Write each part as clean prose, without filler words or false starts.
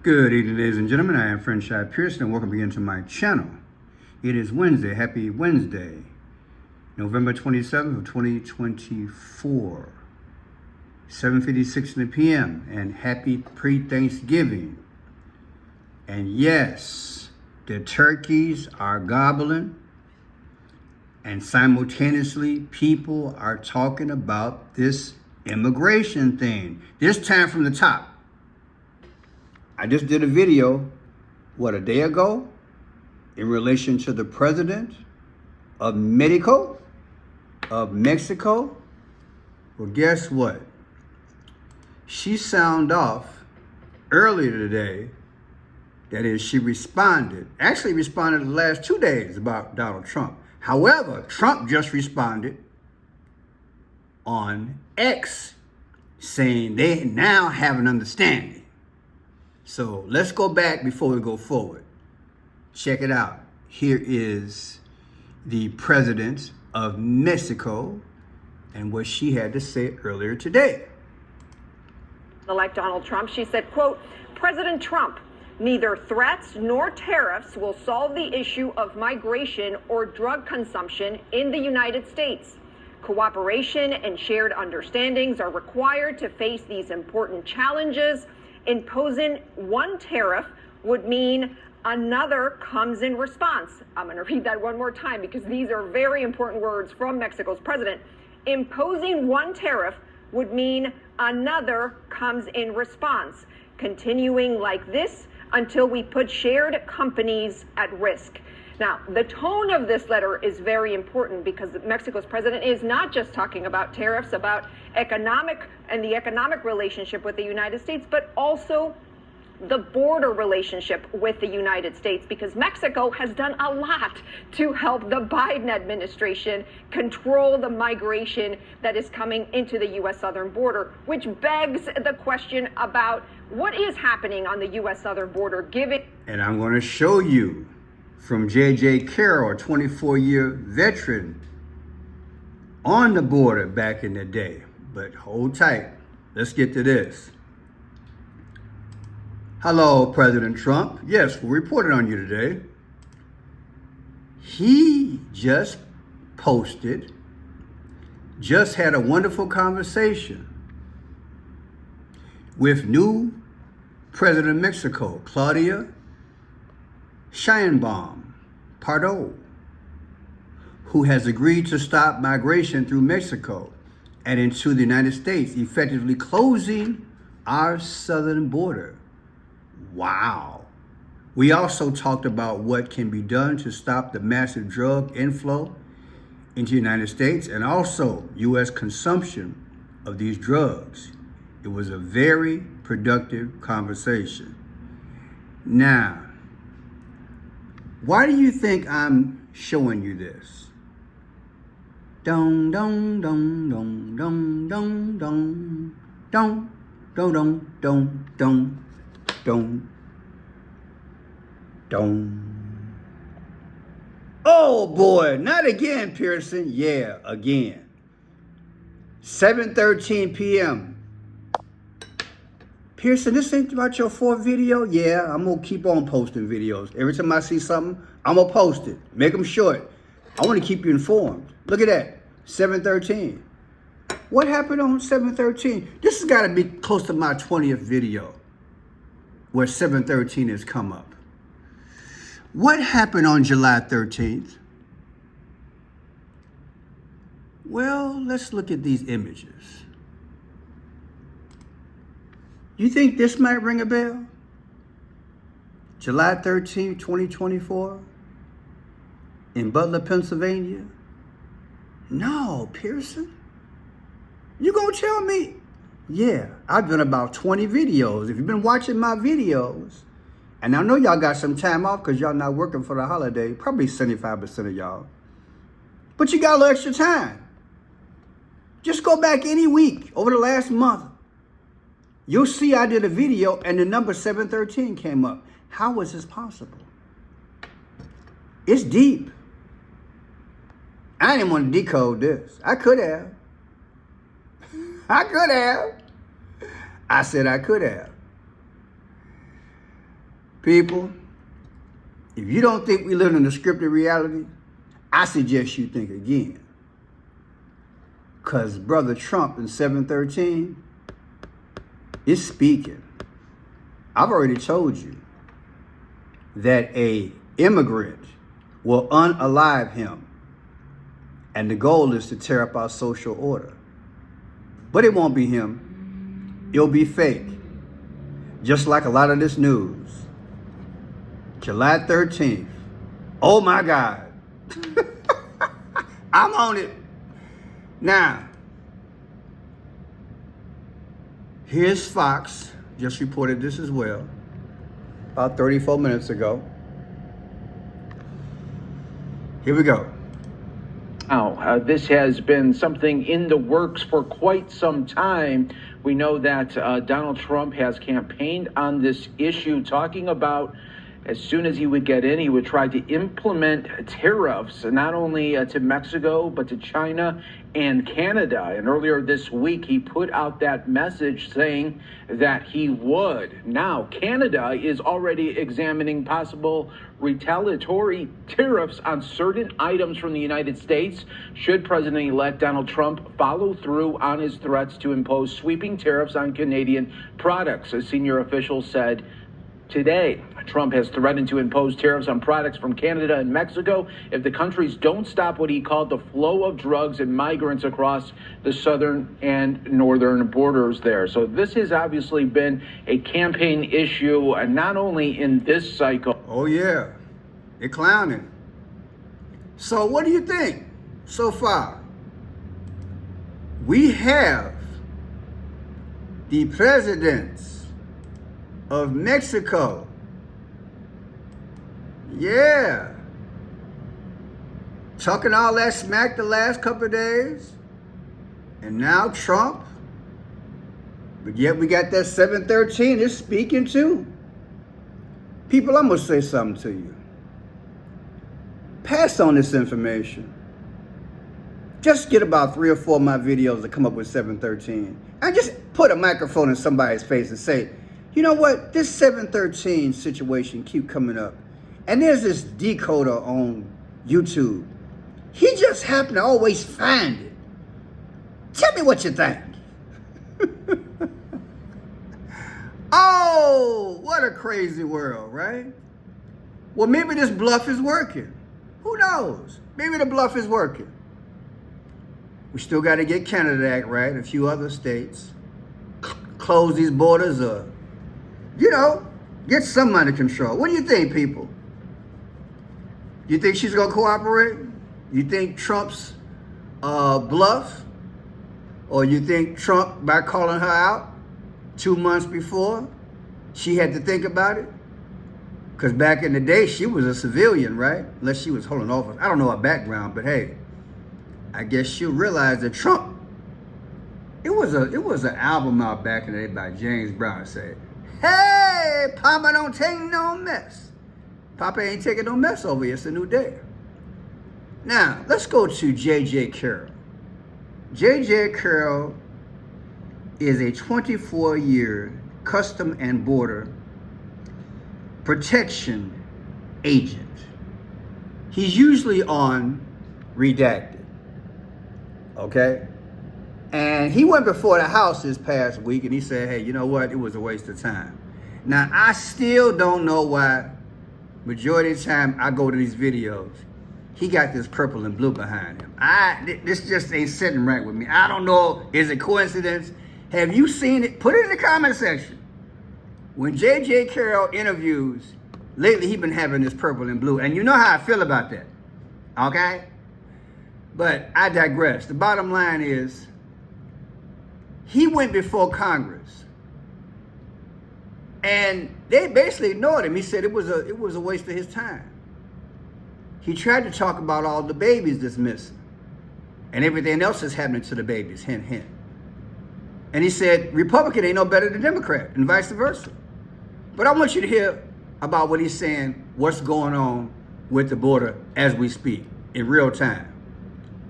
Good evening, ladies and gentlemen. I am Friendship Pearson, and welcome again to my channel. It is Wednesday. Happy Wednesday, November 27th of 2024, 7:56 in the p.m. And happy pre-Thanksgiving. And yes, the turkeys are gobbling, and simultaneously people are talking about this immigration thing. This time from the top. I just did a video, a day ago, in relation to the president of Mexico. Well, guess what? She sounded off earlier today. That is, she actually responded the last 2 days about Donald Trump. However, Trump just responded on X saying they now have an understanding. So let's go back before we go forward. Check it out. Here is the president of Mexico and what she had to say earlier today. Elect Donald Trump, she said, quote, President Trump, neither threats nor tariffs will solve the issue of migration or drug consumption in the United States. Cooperation and shared understandings are required to face these important challenges. Imposing one tariff would mean another comes in response. I'm going to read that one more time because these are very important words from Mexico's president. Imposing one tariff would mean another comes in response, continuing like this until we put shared companies at risk. Now, the tone of this letter is very important because Mexico's president is not just talking about tariffs, about the economic relationship with the United States, but also the border relationship with the United States, because Mexico has done a lot to help the Biden administration control the migration that is coming into the U.S. southern border, which begs the question about what is happening on the U.S. southern border, given... And I'm going to show you from J.J. Carroll, a 24-year veteran on the border back in the day. But hold tight. Let's get to this. Hello, President Trump. Yes, we reported on you today. He just had a wonderful conversation with new President of Mexico, Claudia Sheinbaum Pardo, who has agreed to stop migration through Mexico and into the United States, effectively closing our southern border. Wow. We also talked about what can be done to stop the massive drug inflow into the United States and also U.S. consumption of these drugs. It was a very productive conversation. Now, why do you think I'm showing you this? Dong, dong, dong, dong, dong, dong, dong, dong, dong, dong, dong, dong, dong, dong. Oh boy, not again, Pearson. Yeah, again. 7:13 p.m. Pearson, this ain't about your fourth video? Yeah, I'm going to keep on posting videos. Every time I see something, I'm going to post it. Make them short. I want to keep you informed. Look at that, 7:13. What happened on 7:13? This has got to be close to my 20th video where 7:13 has come up. What happened on July 13th? Well, let's look at these images. You think this might ring a bell? July 13th, 2024, in Butler, Pennsylvania? No, Pearson. You gonna tell me? Yeah, I've done about 20 videos. If you've been watching my videos, and I know y'all got some time off because y'all not working for the holiday, probably 75% of y'all, but you got a little extra time. Just go back any week over the last month. You'll see I did a video and the number 713 came up. How was this possible? It's deep. I didn't want to decode this. I could have. I said I could have. People, if you don't think we live in a scripted reality, I suggest you think again. Because Brother Trump in 713 is speaking. I've already told you that a immigrant will unalive him. And the goal is to tear up our social order. But it won't be him. It'll be fake. Just like a lot of this news. July 13th. Oh my God. I'm on it. Now, here's Fox. Just reported this as well. About 34 minutes ago. Here we go. Now, this has been something in the works for quite some time. We know that Donald Trump has campaigned on this issue, talking about as soon as he would get in, he would try to implement tariffs, not only to Mexico, but to China and Canada. And earlier this week, he put out that message saying that he would. Now, Canada is already examining possible retaliatory tariffs on certain items from the United States should President-elect Donald Trump follow through on his threats to impose sweeping tariffs on Canadian products, a senior official said today. Trump has threatened to impose tariffs on products from Canada and Mexico if the countries don't stop what he called the flow of drugs and migrants across the southern and northern borders there. So this has obviously been a campaign issue, not only in this cycle. Oh yeah, they're clowning. So what do you think so far? We have the presidents of Mexico. Yeah. Talking all that smack the last couple of days. And now Trump. But yet we got that 713 is speaking too. People, I'm going to say something to you. Pass on this information. Just get about 3 or 4 of my videos that come up with 713. And just put a microphone in somebody's face and say, you know what? This 713 situation keep coming up. And there's this decoder on YouTube. He just happened to always find it. Tell me what you think. Oh, what a crazy world, right? Well, maybe this bluff is working. Who knows? Maybe the bluff is working. We still got to get Canada Act right, a few other states. Close these borders up. You know, get some under control. What do you think, people? You think she's going to cooperate? You think Trump's bluff? Or you think Trump, by calling her out 2 months before, she had to think about it? Because back in the day, she was a civilian, right? Unless she was holding office. I don't know her background, but hey, I guess she'll realize that Trump, it was an album out back in the day by James Brown said, hey, Papa don't take no mess. Papa ain't taking no mess over here. It's a new day. Now, let's go to J.J. Carroll. J.J. Carroll is a 24-year Custom and Border Protection agent. He's usually on redacted. Okay? And he went before the House this past week and he said, hey, you know what? It was a waste of time. Now, I still don't know why majority of the time I go to these videos, he got this purple and blue behind him. This just ain't sitting right with me. I don't know. Is it coincidence? Have you seen it? Put it in the comment section. When J.J. Carroll interviews, lately he been having this purple and blue. And you know how I feel about that. Okay? But I digress. The bottom line is, he went before Congress. And they basically ignored him. He said it was a waste of his time. He tried to talk about all the babies that's missing and everything else that's happening to the babies, hint, hint. And he said, Republican ain't no better than Democrat and vice versa. But I want you to hear about what he's saying, what's going on with the border as we speak in real time.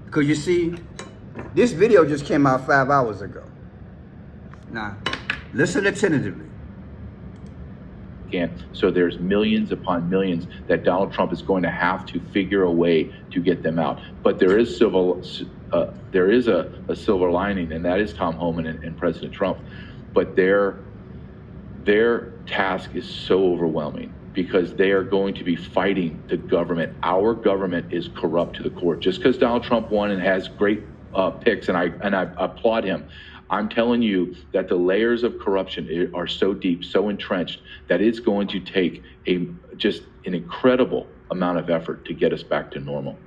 Because you see, this video just came out 5 hours ago. Now, listen attentively. can. So there's millions upon millions that Donald Trump is going to have to figure a way to get them out. But there is a silver lining, and that is Tom Homan and President Trump. But their task is so overwhelming because they are going to be fighting the government. Our government is corrupt to the core. Just because Donald Trump won and has great picks, and I applaud him, I'm telling you that the layers of corruption are so deep, so entrenched, that it's going to take just an incredible amount of effort to get us back to normal.